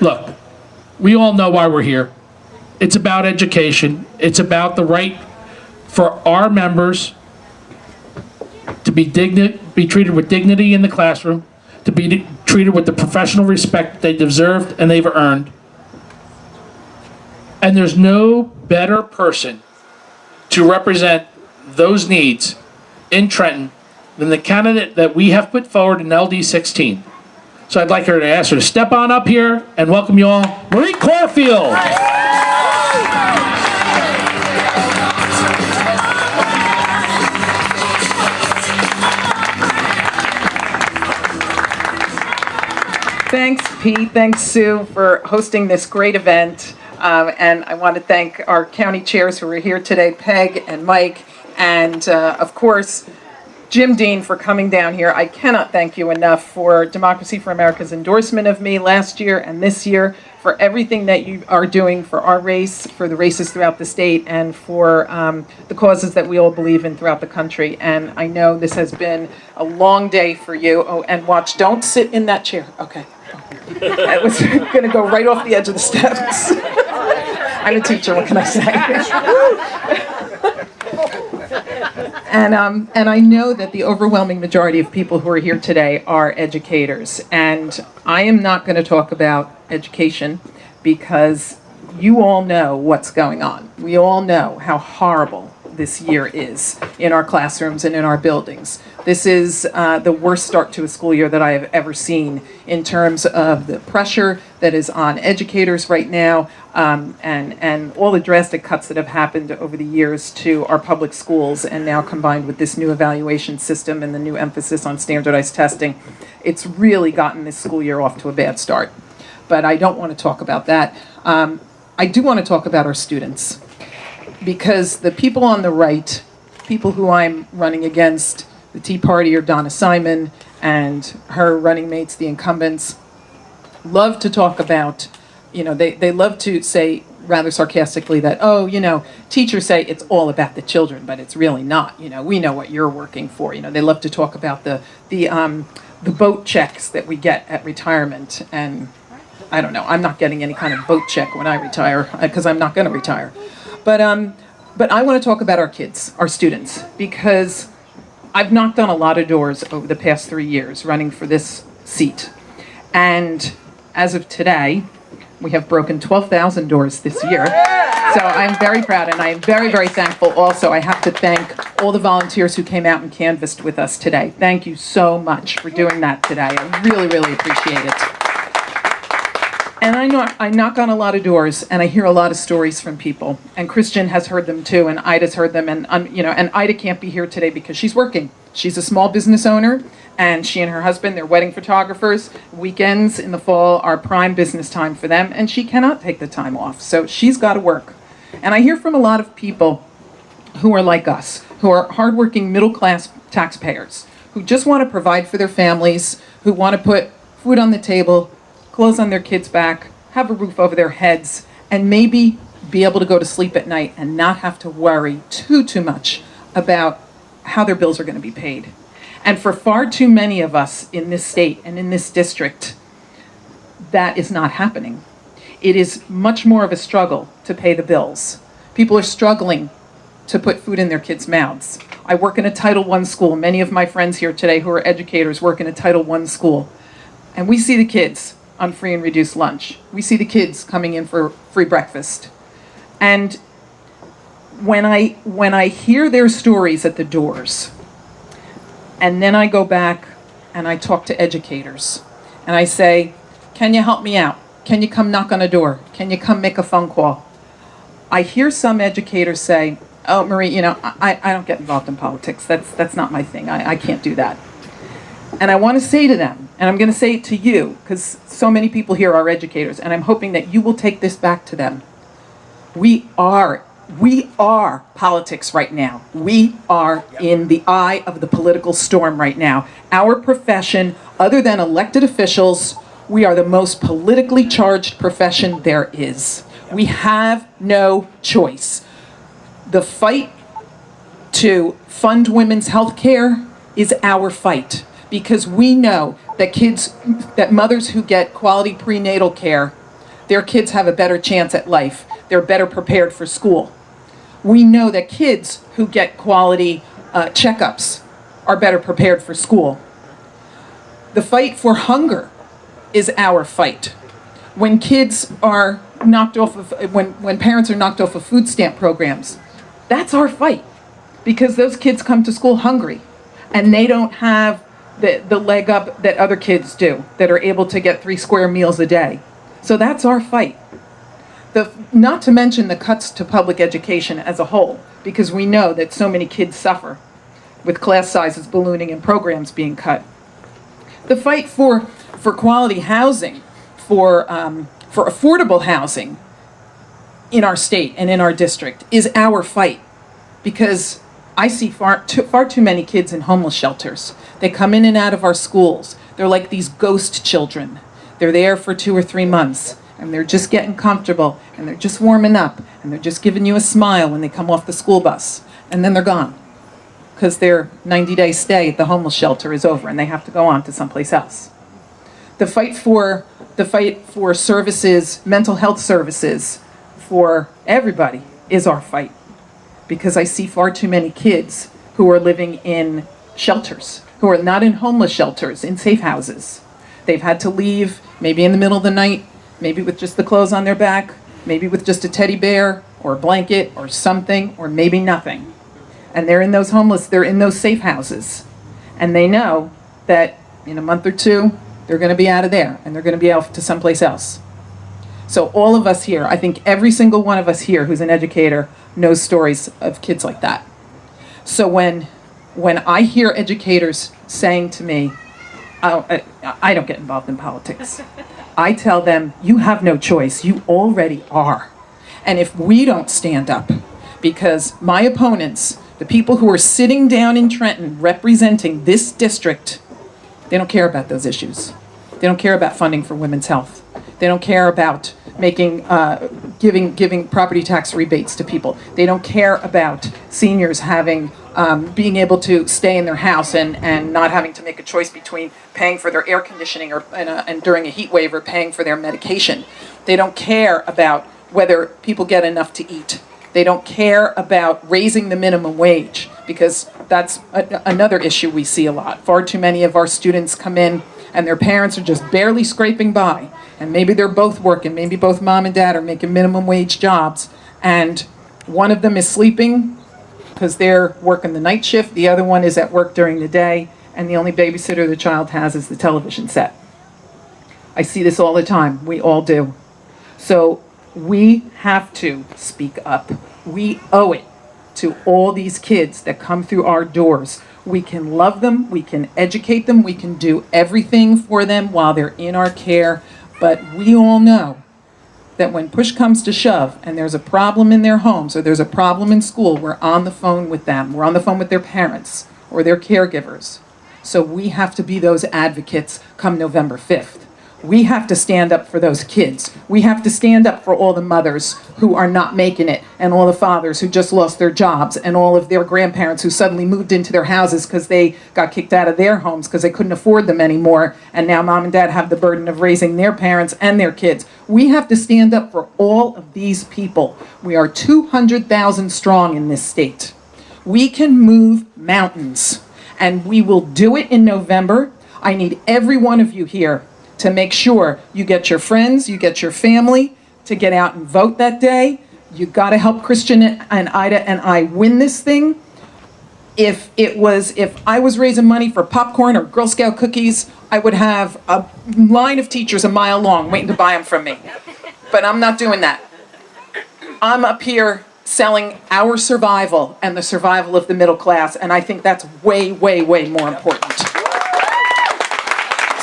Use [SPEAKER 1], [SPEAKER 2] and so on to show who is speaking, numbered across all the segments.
[SPEAKER 1] Look, we all know why we're here. It's about education. It's about the right for our members to be treated with dignity in the classroom, to be treated with the professional respect they deserved and they've earned. And there's no better person to represent those needs in Trenton than the candidate that we have put forward in LD 16. So I'd like her to ask her to step on up here and welcome you all, Marie Corfield.
[SPEAKER 2] Thanks, Pete. Thanks, Sue, for hosting this great event. And I want to thank our county chairs who are here today, Peg and Mike, and of course, Jim Dean for coming down here. I cannot thank you enough for Democracy for America's endorsement of me last year and this year, for everything that you are doing for our race, for the races throughout the state, and for the causes that we all believe in throughout the country. And I know this has been a long day for you. Oh, and watch, don't sit in that chair. Okay. I was going to go right off the edge of the steps. I'm a teacher, what can I say? And I know that the overwhelming majority of people who are here today are educators. And I am not going to talk about education because you all know what's going on. We all know how horrible this year is in our classrooms and in our buildings. This is the worst start to a school year that I have ever seen in terms of the pressure that is on educators right now, and all the drastic cuts that have happened over the years to our public schools, and now combined with this new evaluation system and the new emphasis on standardized testing. It's really gotten this school year off to a bad start. But I don't want to talk about that. I do want to talk about our students, because the people on the right, people who I'm running against, the Tea Party or Donna Simon and her running mates, the incumbents, love to talk about, they love to say rather sarcastically that, oh, teachers say it's all about the children, but it's really not. We know what you're working for. They love to talk about the boat checks that we get at retirement. And I don't know, I'm not getting any kind of boat check when I retire, because I'm not going to retire. But I want to talk about our kids, our students, because I've knocked on a lot of doors over the past 3 years running for this seat. And as of today, we have broken 12,000 doors this year. So I'm very proud, and I am very, very thankful also. I have to thank all the volunteers who came out and canvassed with us today. Thank you so much for doing that today. I really, really appreciate it. And I knock on a lot of doors, and I hear a lot of stories from people. And Christian has heard them too, and Ida's heard them. And and Ida can't be here today because she's working. She's a small business owner, and she and her husband, they're wedding photographers. Weekends in the fall are prime business time for them, and she cannot take the time off. So she's got to work. And I hear from a lot of people who are like us, who are hardworking middle-class taxpayers, who just want to provide for their families, who want to put food on the table, clothes on their kids' back, have a roof over their heads, and maybe be able to go to sleep at night and not have to worry too much about how their bills are going to be paid. And for far too many of us in this state and in this district, that is not happening. It is much more of a struggle to pay the bills. People are struggling to put food in their kids' mouths. I work in a Title I school. Many of my friends here today who are educators work in a Title I school. And we see the kids on free and reduced lunch. We see the kids coming in for free breakfast. And when I hear their stories at the doors, and then I go back and I talk to educators, and I say, can you help me out? Can you come knock on a door? Can you come make a phone call? I hear some educators say, oh, Marie, I don't get involved in politics. That's not my thing. I can't do that. And I want to say to them, and I'm going to say it to you, because so many people here are educators, and I'm hoping that you will take this back to them. We are politics right now. We are in the eye of the political storm right now. Our profession, other than elected officials, we are the most politically charged profession there is. We have no choice. The fight to fund women's health care is our fight, because we know that mothers who get quality prenatal care their kids have a better chance at life. They're better prepared for school. We know that kids who get quality checkups are better prepared for school. The fight for hunger is our fight. When kids are knocked off of, when parents are knocked off of food stamp programs, that's our fight. Because those kids come to school hungry and they don't have the leg up that other kids do, that are able to get 3 square meals a day. So that's our fight. Not to mention the cuts to public education as a whole, because we know that so many kids suffer with class sizes ballooning and programs being cut. The fight for quality housing, for affordable housing in our state and in our district is our fight, because I see far too many kids in homeless shelters. They come in and out of our schools. They're like these ghost children. They're there for 2 or 3 months, and they're just getting comfortable, and they're just warming up, and they're just giving you a smile when they come off the school bus, and then they're gone, because their 90-day stay at the homeless shelter is over, and they have to go on to someplace else. The fight for services, mental health services, for everybody is our fight, because I see far too many kids who are living in shelters, who are not in homeless shelters, in safe houses. They've had to leave, maybe in the middle of the night, maybe with just the clothes on their back, maybe with just a teddy bear or a blanket or something, or maybe nothing. And they're in those safe houses. And they know that in a month or 2, they're going to be out of there and they're going to be out to someplace else. So all of us here, I think every single one of us here who's an educator knows stories of kids like that. So when I hear educators saying to me, I don't get involved in politics. I tell them, you have no choice. You already are. And if we don't stand up, because my opponents, the people who are sitting down in Trenton representing this district, they don't care about those issues. They don't care about funding for women's health. They don't care about giving property tax rebates to people. They don't care about seniors being able to stay in their house and not having to make a choice between paying for their air conditioning and during a heat wave or paying for their medication. They don't care about whether people get enough to eat. They don't care about raising the minimum wage, because that's another issue we see a lot. Far too many of our students come in and their parents are just barely scraping by. And maybe they're both working, maybe both mom and dad are making minimum wage jobs, and one of them is sleeping because they're working the night shift, the other one is at work during the day, and the only babysitter the child has is the television set. I see this all the time. We all do. So we have to speak up. We owe it to all these kids that come through our doors. We can love them, we can educate them, we can do everything for them while they're in our care, but we all know that when push comes to shove and there's a problem in their homes or there's a problem in school, we're on the phone with them. We're on the phone with their parents or their caregivers. So we have to be those advocates come November 5th. We have to stand up for those kids. We have to stand up for all the mothers who are not making it, and all the fathers who just lost their jobs, and all of their grandparents who suddenly moved into their houses because they got kicked out of their homes because they couldn't afford them anymore, and now mom and dad have the burden of raising their parents and their kids. We have to stand up for all of these people. We are 200,000 strong in this state. We can move mountains, and we will do it in November. I need every one of you here to make sure you get your friends, you get your family to get out and vote that day. You got to help Christian and Ida and I win this thing. If I was raising money for popcorn or Girl Scout cookies, I would have a line of teachers a mile long waiting to buy them from me. But I'm not doing that. I'm up here selling our survival and the survival of the middle class, and I think that's way, way, way more important.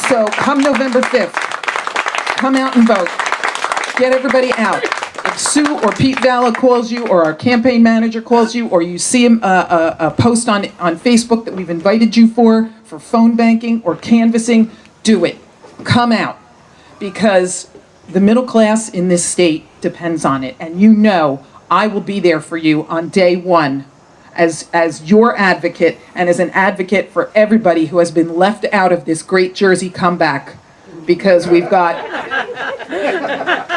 [SPEAKER 2] So come November 5th, come out and vote. Get everybody out. If Sue or Pete Valla calls you, or our campaign manager calls you, or you see a post on Facebook that we've invited you for phone banking or canvassing, do it. Come out. Because the middle class in this state depends on it. And you know I will be there for you on day one as your advocate and as an advocate for everybody who has been left out of this great Jersey comeback, because we've got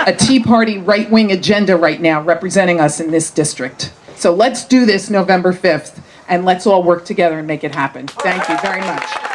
[SPEAKER 2] a Tea Party right-wing agenda right now representing us in this district. So let's do this November 5th, and let's all work together and make it happen. Thank you very much.